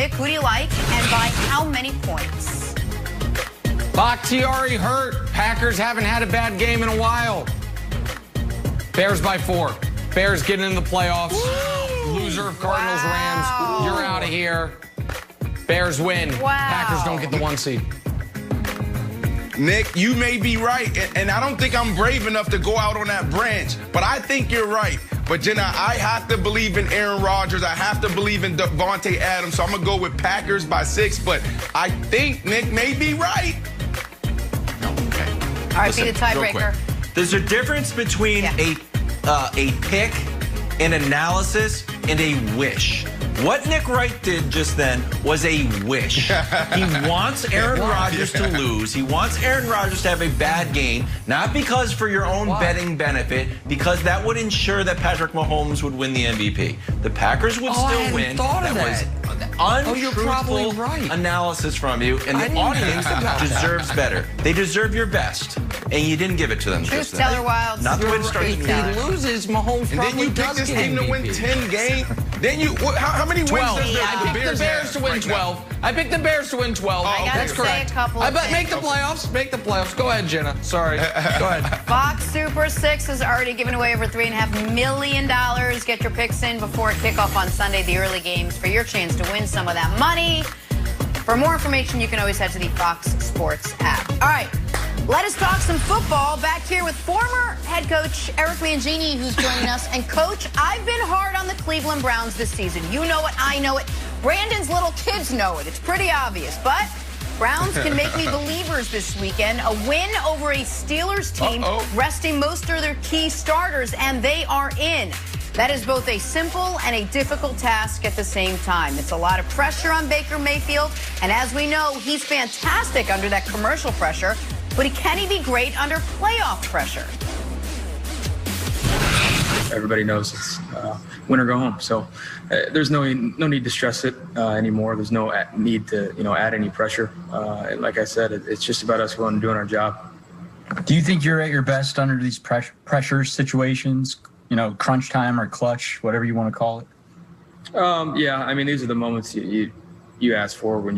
Nick, who do you like and by how many points? Bakhtiari hurt. Packers haven't had a bad game in a while. Bears by 4. Bears getting in the playoffs. Woo! Loser of Cardinals, Rams. You're out of here. Bears win. Wow. Packers don't get the 1 seed. Nick, you may be right, and I don't think I'm brave enough to go out on that branch, but I think you're right. But, Jenna, I have to believe in Aaron Rodgers. I have to believe in Devontae Adams, so I'm going to go with Packers by 6, but I think Nick may be right. Okay. All right, be the tiebreaker. There's a difference between a pick, an analysis, and a wish. What Nick Wright did just then was a wish. He wants Aaron Rodgers to lose. He wants Aaron Rodgers to have a bad game, not because for your own betting benefit, because that would ensure that Patrick Mahomes would win the MVP. The Packers would still win. That was untruthful analysis from you, and the audience deserves better. They deserve your best, and you didn't give it to them. Truth teller, Wilds. Not the way to start the If game. he loses, Mahomes And then you pick this team to win 10 games. Then you, how many wins 12. does I picked the Bears to win 12. I picked the Bears to win 12. I gotta That's say correct. a couple of things. Make the playoffs. Make the playoffs. Go ahead, Jenna. Sorry. Go ahead. Fox Super 6 has already given away over $3.5 million. Get your picks in before kickoff on Sunday, the early games, for your chance to win some of that money. For more information, you can always head to the Fox Sports app. All right, let us talk some football. Back here with former head coach Erci Mangini, who's joining us. And, Coach, I've been hard on the Cleveland Browns this season. You know it. I know it. Brandon's little kids know it. It's pretty obvious. But Browns can make me believers this weekend. A win over a Steelers team, resting most of their key starters, and they are in. That is both a simple and a difficult task at the same time. It's a lot of pressure on Baker Mayfield, and as we know, he's fantastic under that commercial pressure, but can he be great under playoff pressure? Everybody knows it's win or go home, so there's no need to stress it anymore. There's no need to add any pressure. Like I said, it's just about us going and doing our job. Do you think you're at your best under these pressure situations? Crunch time or clutch, whatever you want to call it? Yeah, I mean, these are the moments you ask for when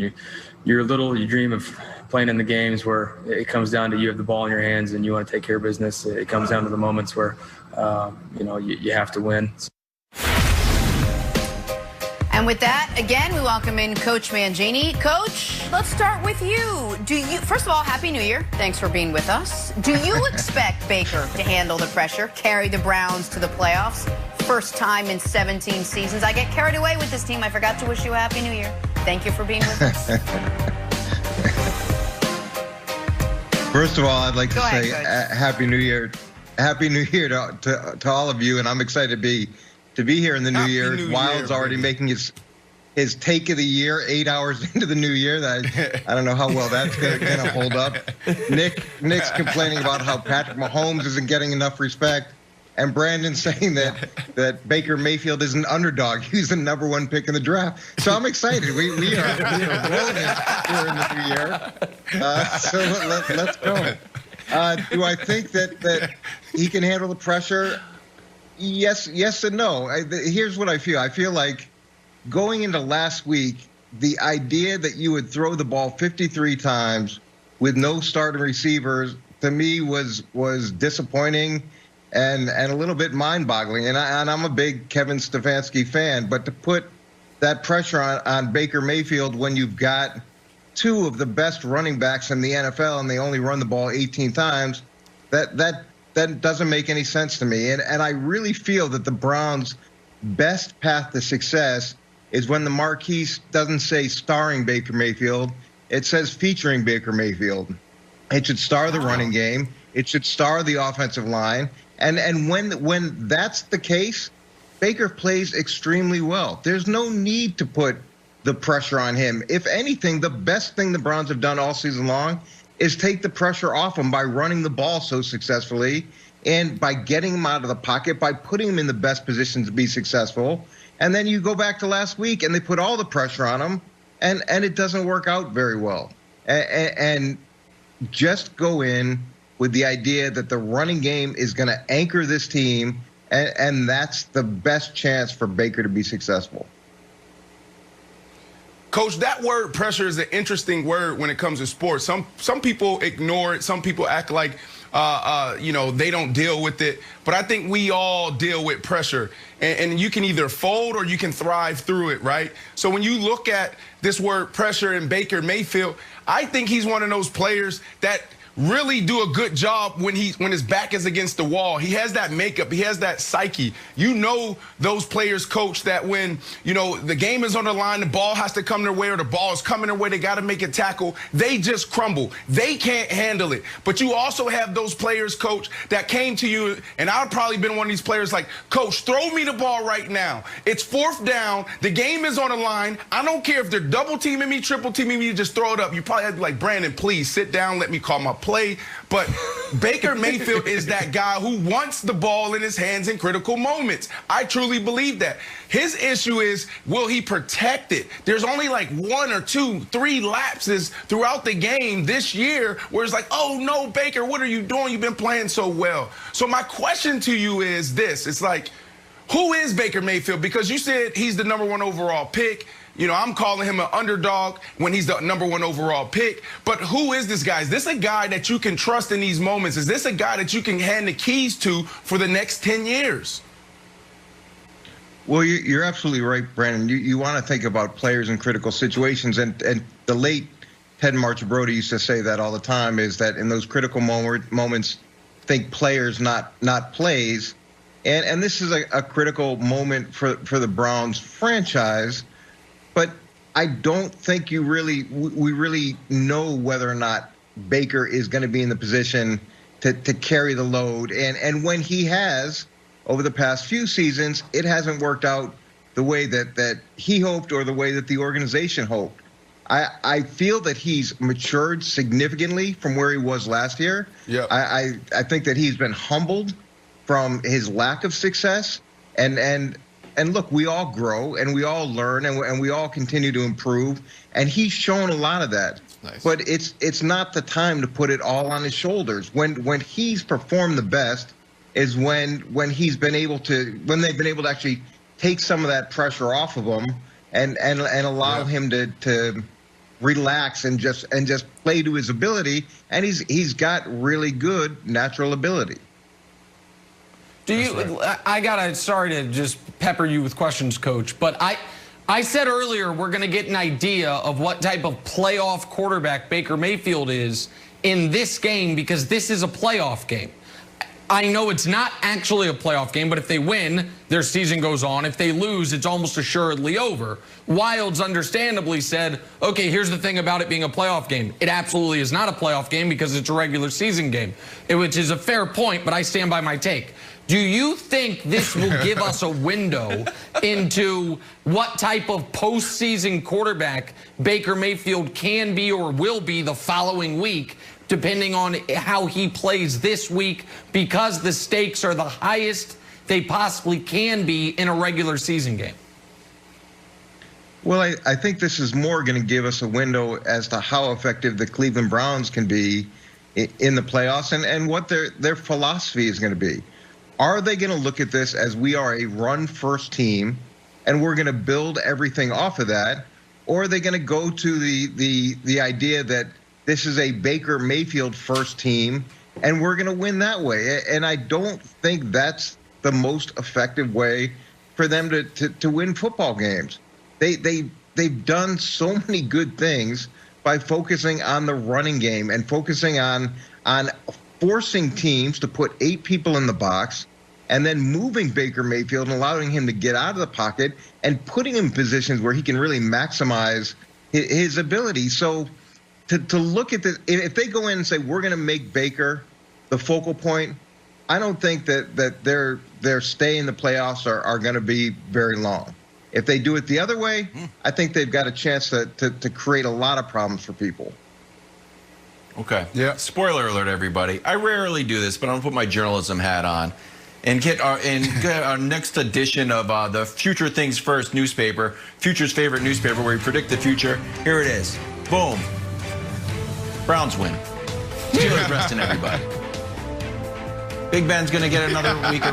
you're little. You dream of playing in the games where it comes down to you have the ball in your hands and you want to take care of business. It comes down to the moments where, you have to win. And with that, again, we welcome in Coach Mangini. Coach, let's start with you. First of all, Happy New Year. Thanks for being with us. Do you expect Baker to handle the pressure, carry the Browns to the playoffs? First time in 17 seasons. I get carried away with this team. I forgot to wish you a Happy New Year. Thank you for being with us. First of all, I'd like to say Happy New Year. Happy New Year to all of you, and I'm excited to be here in the new year. Wild's already making his take of the year 8 hours into the new year. I don't know how well that's going to hold up. Nick's complaining about how Patrick Mahomes isn't getting enough respect, and Brandon saying that Baker Mayfield is an underdog. He's the #1 pick in the draft. So I'm excited. We are rolling here in the new year. So let's go. Do I think that he can handle the pressure? Yes and no. Here's what I feel. I feel like going into last week, the idea that you would throw the ball 53 times with no starting receivers, to me, was disappointing and a little bit mind-boggling. And I'm a big Kevin Stefanski fan, but to put that pressure on Baker Mayfield when you've got two of the best running backs in the NFL and they only run the ball 18 times, that doesn't make any sense to me. And I really feel that the Browns' best path to success is when the marquee doesn't say starring Baker Mayfield, it says featuring Baker Mayfield. It should star the running game. It should star the offensive line. And when that's the case, Baker plays extremely well. There's no need to put the pressure on him. If anything, the best thing the Browns have done all season long is take the pressure off him by running the ball so successfully and by getting him out of the pocket, by putting him in the best position to be successful. And then you go back to last week and they put all the pressure on him and it doesn't work out very well. And just go in with the idea that the running game is going to anchor this team, and that's the best chance for Baker to be successful. Coach, that word pressure is an interesting word when it comes to sports. Some people ignore it. Some people act like, they don't deal with it. But I think we all deal with pressure. And you can either fold or you can thrive through it, right? So when you look at this word pressure in Baker Mayfield, I think he's one of those players that really do a good job when his back is against the wall. He has that makeup. He has that psyche. You know those players, Coach, that when, the game is on the line, the ball has to come their way or the ball is coming their way, they got to make a tackle. They just crumble. They can't handle it. But you also have those players, Coach, that came to you, and I've probably been one of these players like, Coach, throw me the ball right now. It's 4th down. The game is on the line. I don't care if they're double teaming me, triple teaming me, just throw it up. You probably have to be like, Brandon, please sit down. Let me call my play. But Baker Mayfield is that guy who wants the ball in his hands in critical moments. I truly believe that. His issue is, will he protect it? There's only like 1 or 2, 3 lapses throughout the game this year where it's like, oh no, Baker, what are you doing? You've been playing so well. So my question to you is this. It's like, who is Baker Mayfield? Because you said he's the #1 overall pick. I'm calling him an underdog when he's the #1 overall pick. But who is this guy? Is this a guy that you can trust in these moments? Is this a guy that you can hand the keys to for the next 10 years? Well, you're absolutely right, Brandon. You want to think about players in critical situations. And the late Ted Marchibroda used to say that all the time, is that in those critical moments, think players, not plays. And this is a critical moment for the Browns franchise. But I don't think we really know whether or not Baker is going to be in the position to carry the load. And when he has, over the past few seasons, it hasn't worked out the way that he hoped or the way that the organization hoped. I feel that he's matured significantly from where he was last year. Yep. I think that he's been humbled from his lack of success. And look, we all grow and we all learn and we all continue to improve. And he's shown a lot of that. Nice. But it's not the time to put it all on his shoulders. When he's performed the best is when they've been able to actually take some of that pressure off of him and allow him to relax and just play to his ability. And he's got really good natural ability. Sorry to just pepper you with questions, Coach, but I said earlier we're going to get an idea of what type of playoff quarterback Baker Mayfield is in this game, because this is a playoff game. I know it's not actually a playoff game, but if they win, their season goes on. If they lose, it's almost assuredly over. Wilds understandably said, okay, here's the thing about it being a playoff game. It absolutely is not a playoff game because it's a regular season game, which is a fair point, but I stand by my take. Do you think this will give us a window into what type of postseason quarterback Baker Mayfield can be or will be the following week, depending on how he plays this week, because the stakes are the highest they possibly can be in a regular season game? Well, I think this is more going to give us a window as to how effective the Cleveland Browns can be in the playoffs and what their philosophy is going to be. Are they going to look at this as we are a run-first team and we're going to build everything off of that? Or are they going to go to the idea that this is a Baker Mayfield first team and we're going to win that way? And I don't think that's the most effective way for them to win football games. They've done so many good things by focusing on the running game and focusing on forcing teams to put 8 people in the box and then moving Baker Mayfield and allowing him to get out of the pocket and putting him in positions where he can really maximize his ability. So to look at this, if they go in and say, we're going to make Baker the focal point, I don't think that their stay in the playoffs are going to be very long. If they do it the other way, I think they've got a chance to create a lot of problems for people. Okay. Yeah. Spoiler alert, everybody. I rarely do this, but I'm going to put my journalism hat on and get our next edition of the Future Things First newspaper, Future's favorite newspaper, where we predict the future. Here it is. Boom. Browns win. Steelers resting everybody. Big Ben's going to get another week of